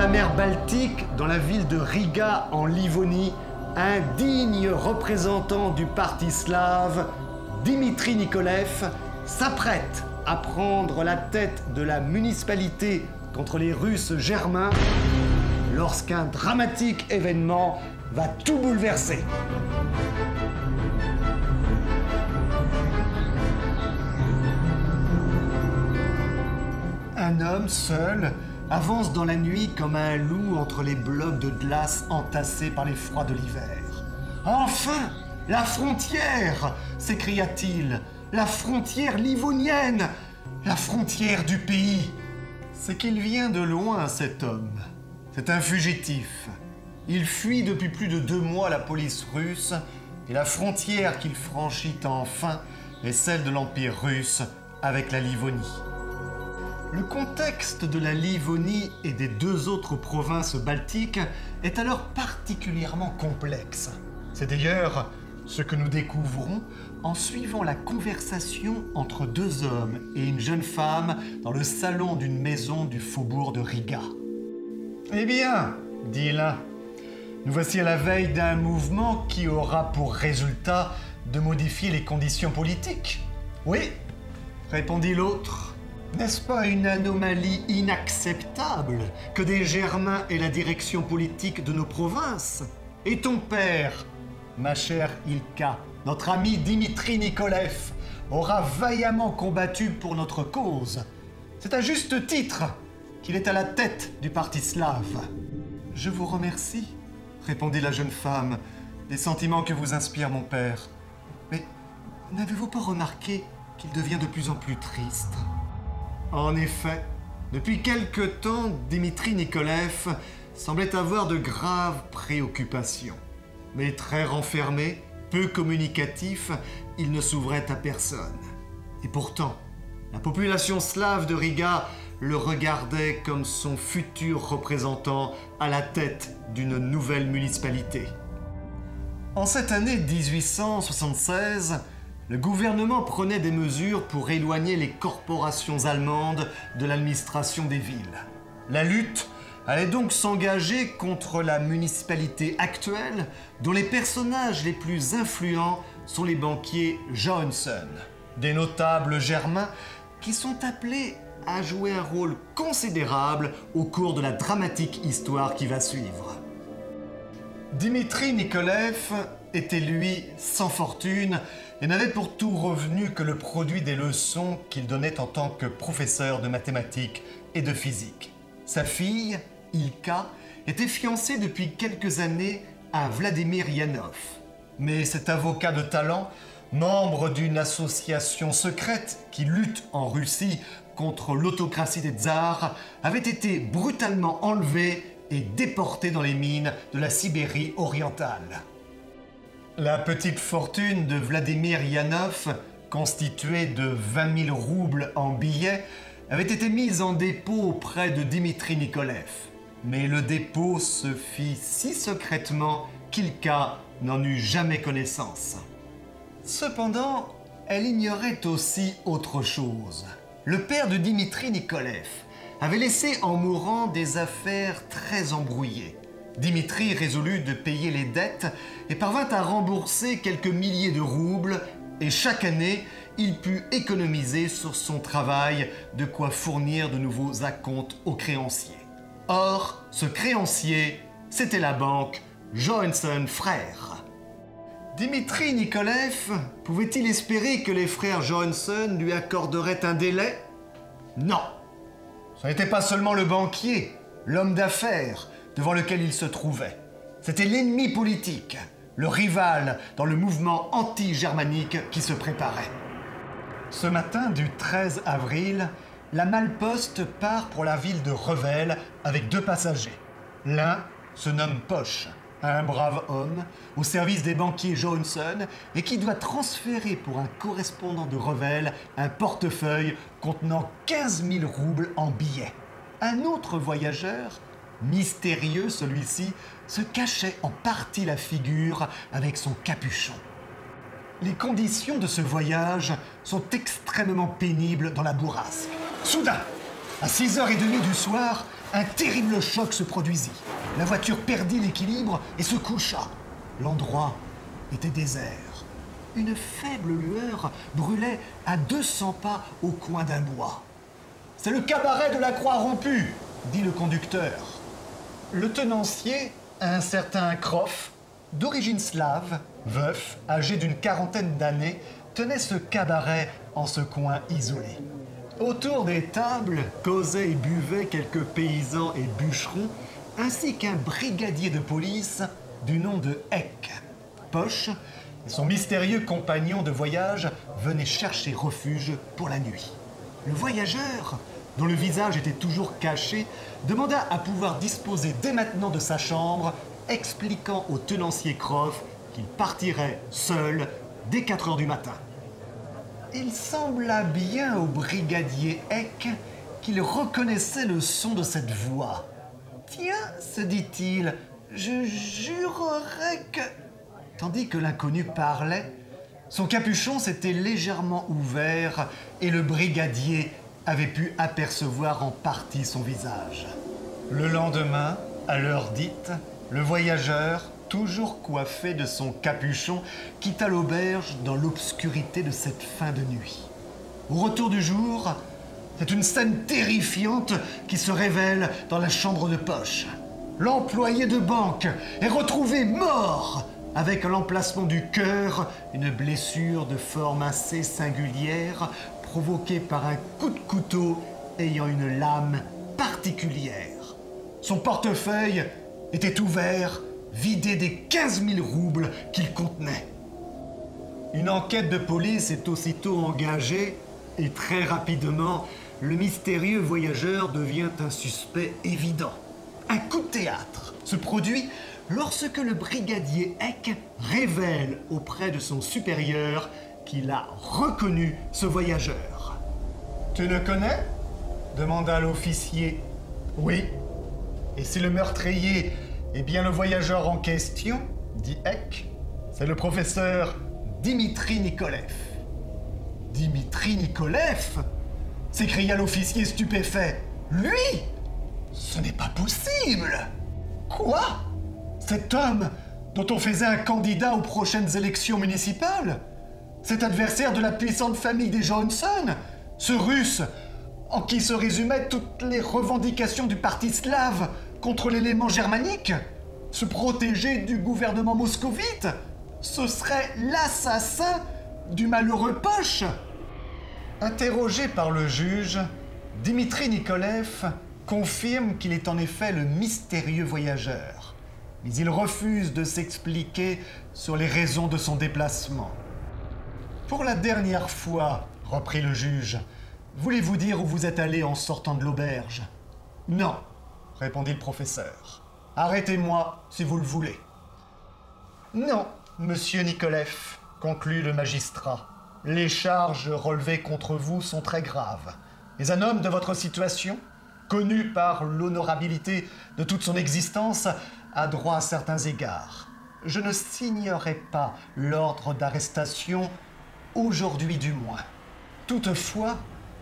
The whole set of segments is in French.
la mer Baltique, dans la ville de Riga en Livonie, un digne représentant du parti slave, Dimitri Nikolev, s'apprête à prendre la tête de la municipalité contre les Russes germains lorsqu'un dramatique événement va tout bouleverser. Un homme seul avance dans la nuit comme un loup entre les blocs de glace entassés par les froids de l'hiver. « Enfin, la frontière !» s'écria-t-il. « La frontière livonienne, la frontière du pays !» C'est qu'il vient de loin, cet homme. C'est un fugitif. Il fuit depuis plus de 2 mois la police russe et la frontière qu'il franchit enfin est celle de l'Empire russe avec la Livonie. Le contexte de la Livonie et des 2 autres provinces baltiques est alors particulièrement complexe. C'est d'ailleurs ce que nous découvrons en suivant la conversation entre 2 hommes et une jeune femme dans le salon d'une maison du faubourg de Riga. « Eh bien, dit l'un, nous voici à la veille d'un mouvement qui aura pour résultat de modifier les conditions politiques. »« Oui, répondit l'autre. N'est-ce pas une anomalie inacceptable que des Germains aient la direction politique de nos provinces? Et ton père, ma chère Ilka, notre ami Dimitri Nikolev, aura vaillamment combattu pour notre cause. C'est à juste titre qu'il est à la tête du parti slave. »« Je vous remercie, répondit la jeune femme, des sentiments que vous inspire mon père. Mais n'avez-vous pas remarqué qu'il devient de plus en plus triste ? » En effet, depuis quelque temps, Dimitri Nikolev semblait avoir de graves préoccupations. Mais très renfermé, peu communicatif, il ne s'ouvrait à personne. Et pourtant, la population slave de Riga le regardait comme son futur représentant à la tête d'une nouvelle municipalité. En cette année 1876, le gouvernement prenait des mesures pour éloigner les corporations allemandes de l'administration des villes. La lutte allait donc s'engager contre la municipalité actuelle, dont les personnages les plus influents sont les banquiers Johansson, des notables germains qui sont appelés à jouer un rôle considérable au cours de la dramatique histoire qui va suivre. Dimitri Nikolev était lui sans fortune et n'avait pour tout revenu que le produit des leçons qu'il donnait en tant que professeur de mathématiques et de physique. Sa fille, Ilka, était fiancée depuis quelques années à Vladimir Yanov. Mais cet avocat de talent, membre d'une association secrète qui lutte en Russie contre l'autocratie des tsars, avait été brutalement enlevé et déporté dans les mines de la Sibérie orientale. La petite fortune de Vladimir Yanov, constituée de 20 000 roubles en billets, avait été mise en dépôt auprès de Dimitri Nikolev. Mais le dépôt se fit si secrètement qu'Ilka n'en eut jamais connaissance. Cependant, elle ignorait aussi autre chose. Le père de Dimitri Nikolev avait laissé en mourant des affaires très embrouillées. Dimitri résolut de payer les dettes et parvint à rembourser quelques milliers de roubles et chaque année, il put économiser sur son travail de quoi fournir de nouveaux acomptes aux créanciers. Or, ce créancier, c'était la banque Johansson Frères. Dimitri Nikolev pouvait-il espérer que les frères Johansson lui accorderaient un délai? Non. Ce n'était pas seulement le banquier, l'homme d'affaires, devant lequel il se trouvait. C'était l'ennemi politique, le rival dans le mouvement anti-germanique qui se préparait. Ce matin du 13 avril, la Malle-Poste part pour la ville de Revel avec 2 passagers. L'un se nomme Poche, un brave homme au service des banquiers Johansson et qui doit transférer pour un correspondant de Revel un portefeuille contenant 15 000 roubles en billets. Un autre voyageur, mystérieux celui-ci, se cachait en partie la figure avec son capuchon. Les conditions de ce voyage sont extrêmement pénibles dans la bourrasque. Soudain, à 6h30 du soir, un terrible choc se produisit. La voiture perdit l'équilibre et se coucha. L'endroit était désert. Une faible lueur brûlait à 200 pas au coin d'un bois. « C'est le cabaret de la Croix-Rompue !» dit le conducteur. Le tenancier, un certain Croff, d'origine slave, veuf, âgé d'une quarantaine d'années, tenait ce cabaret en ce coin isolé. Autour des tables causaient et buvaient quelques paysans et bûcherons, ainsi qu'un brigadier de police du nom de Heck. Poche et son mystérieux compagnon de voyage venaient chercher refuge pour la nuit. Le voyageur, dont le visage était toujours caché, demanda à pouvoir disposer dès maintenant de sa chambre, expliquant au tenancier Croff qu'il partirait seul dès 4 heures du matin. Il sembla bien au brigadier Heck qu'il reconnaissait le son de cette voix. « Tiens, se dit-il, je jurerais que... » Tandis que l'inconnu parlait, son capuchon s'était légèrement ouvert et le brigadier avait pu apercevoir en partie son visage. Le lendemain, à l'heure dite, le voyageur, toujours coiffé de son capuchon, quitta l'auberge dans l'obscurité de cette fin de nuit. Au retour du jour, c'est une scène terrifiante qui se révèle dans la chambre de Poche. L'employé de banque est retrouvé mort, avec à l'emplacement du cœur une blessure de forme assez singulière provoquée par un coup de couteau ayant une lame particulière. Son portefeuille était ouvert, vidé des 15 000 roubles qu'il contenait. Une enquête de police est aussitôt engagée et très rapidement, le mystérieux voyageur devient un suspect évident. Un coup de théâtre se produit lorsque le brigadier Heck révèle auprès de son supérieur qu'il a reconnu ce voyageur. « Tu le connais ?» demanda l'officier. « Oui. Et si le meurtrier est bien le voyageur en question, dit Heck, c'est le professeur Dimitri Nikolev. »« Dimitri Nikolev ?» s'écria l'officier stupéfait. « Lui ? Ce n'est pas possible !»« Quoi ? Cet homme dont on faisait un candidat aux prochaines élections municipales ? Cet adversaire de la puissante famille des Johansson ? Ce Russe en qui se résumaient toutes les revendications du parti slave contre l'élément germanique ? Ce protégé du gouvernement moscovite ? Ce serait l'assassin du malheureux Poche ?» Interrogé par le juge, Dimitri Nikolev confirme qu'il est en effet le mystérieux voyageur. Mais il refuse de s'expliquer sur les raisons de son déplacement. « Pour la dernière fois, reprit le juge, voulez-vous dire où vous êtes allé en sortant de l'auberge ?»« Non, répondit le professeur. Arrêtez-moi si vous le voulez. »« Non, monsieur Nikolev, conclut le magistrat. Les charges relevées contre vous sont très graves. Mais un homme de votre situation, connu par l'honorabilité de toute son existence, a droit à certains égards. Je ne signerai pas l'ordre d'arrestation, aujourd'hui du moins. Toutefois,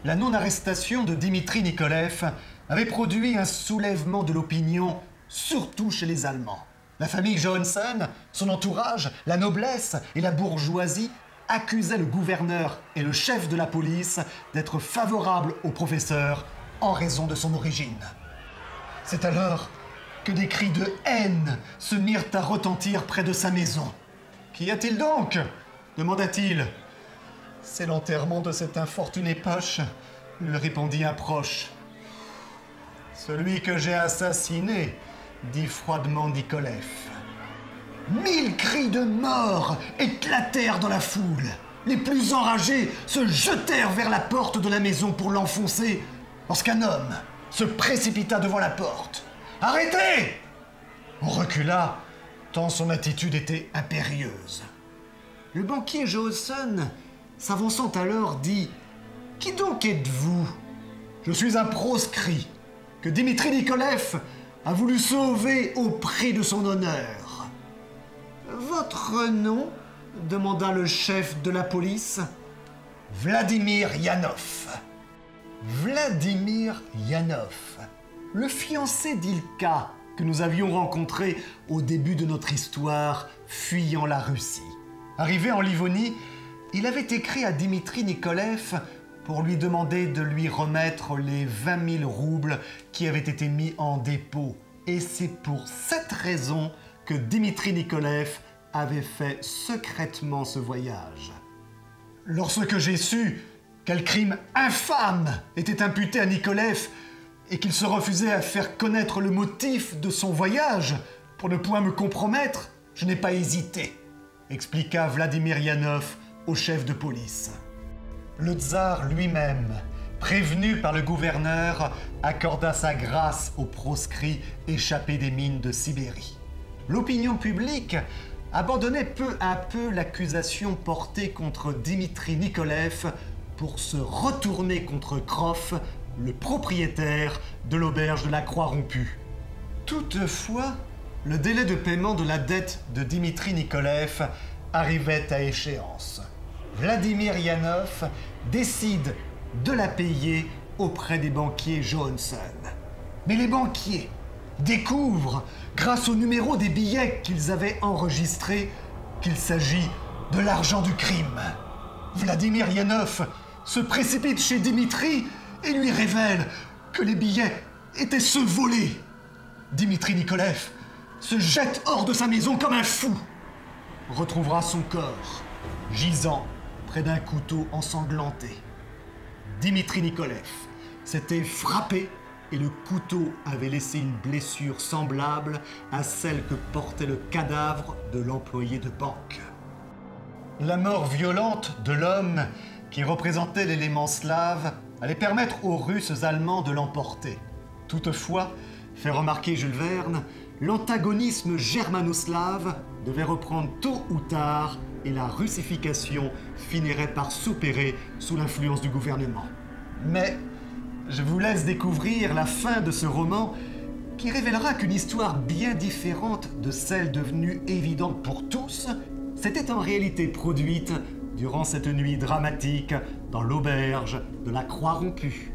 la non-arrestation de Dimitri Nikolev avait produit un soulèvement de l'opinion, surtout chez les Allemands. La famille Johansson, son entourage, la noblesse et la bourgeoisie accusaient le gouverneur et le chef de la police d'être favorables au professeur en raison de son origine. C'est alors que des cris de haine se mirent à retentir près de sa maison. « Qu'y a-t-il donc » demanda-t-il. « C'est l'enterrement de cet infortuné Poche » lui répondit un proche. « Celui que j'ai assassiné » dit froidement Nikolev. 1000 cris de mort éclatèrent dans la foule. Les plus enragés se jetèrent vers la porte de la maison pour l'enfoncer, lorsqu'un homme se précipita devant la porte. « Arrêtez !» On recula, tant son attitude était impérieuse. Le banquier Johansson, s'avançant alors, dit « Qui donc êtes-vous ? Je suis un proscrit que Dimitri Nikolev a voulu sauver au prix de son honneur. »« Votre nom ?» demanda le chef de la police. « Vladimir Yanov. »« Vladimir Yanov. le fiancé d'Ilka que nous avions rencontré au début de notre histoire, fuyant la Russie. Arrivé en Livonie, il avait écrit à Dimitri Nikolev pour lui demander de lui remettre les 20 000 roubles qui avaient été mis en dépôt. Et c'est pour cette raison que Dimitri Nikolev avait fait secrètement ce voyage. Lorsque j'ai su quel crime infâme était imputé à Nikolev et qu'il se refusait à faire connaître le motif de son voyage pour ne point me compromettre, je n'ai pas hésité, expliqua Vladimir Yanov au chef de police. Le tsar lui-même, prévenu par le gouverneur, accorda sa grâce aux proscrits échappés des mines de Sibérie. L'opinion publique abandonnait peu à peu l'accusation portée contre Dimitri Nikolev pour se retourner contre Krov, le propriétaire de l'auberge de la Croix-Rompue. Toutefois, le délai de paiement de la dette de Dimitri Nikolev arrivait à échéance. Vladimir Yanov décide de la payer auprès des banquiers Johansson. Mais les banquiers découvrent, grâce au numéro des billets qu'ils avaient enregistrés, qu'il s'agit de l'argent du crime. Vladimir Yanov se précipite chez Dimitri et lui révèle que les billets étaient ceux volés. Dimitri Nikolev se jette hors de sa maison comme un fou. Retrouvera son corps, gisant près d'un couteau ensanglanté. Dimitri Nikolev s'était frappé et le couteau avait laissé une blessure semblable à celle que portait le cadavre de l'employé de banque. La mort violente de l'homme qui représentait l'élément slave allait permettre aux Russes allemands de l'emporter. Toutefois, fait remarquer Jules Verne, l'antagonisme germano-slave devait reprendre tôt ou tard et la russification finirait par s'opérer sous l'influence du gouvernement. Mais je vous laisse découvrir la fin de ce roman qui révélera qu'une histoire bien différente de celle devenue évidente pour tous s'était en réalité produite durant cette nuit dramatique dans l'auberge de la Croix-Rompue.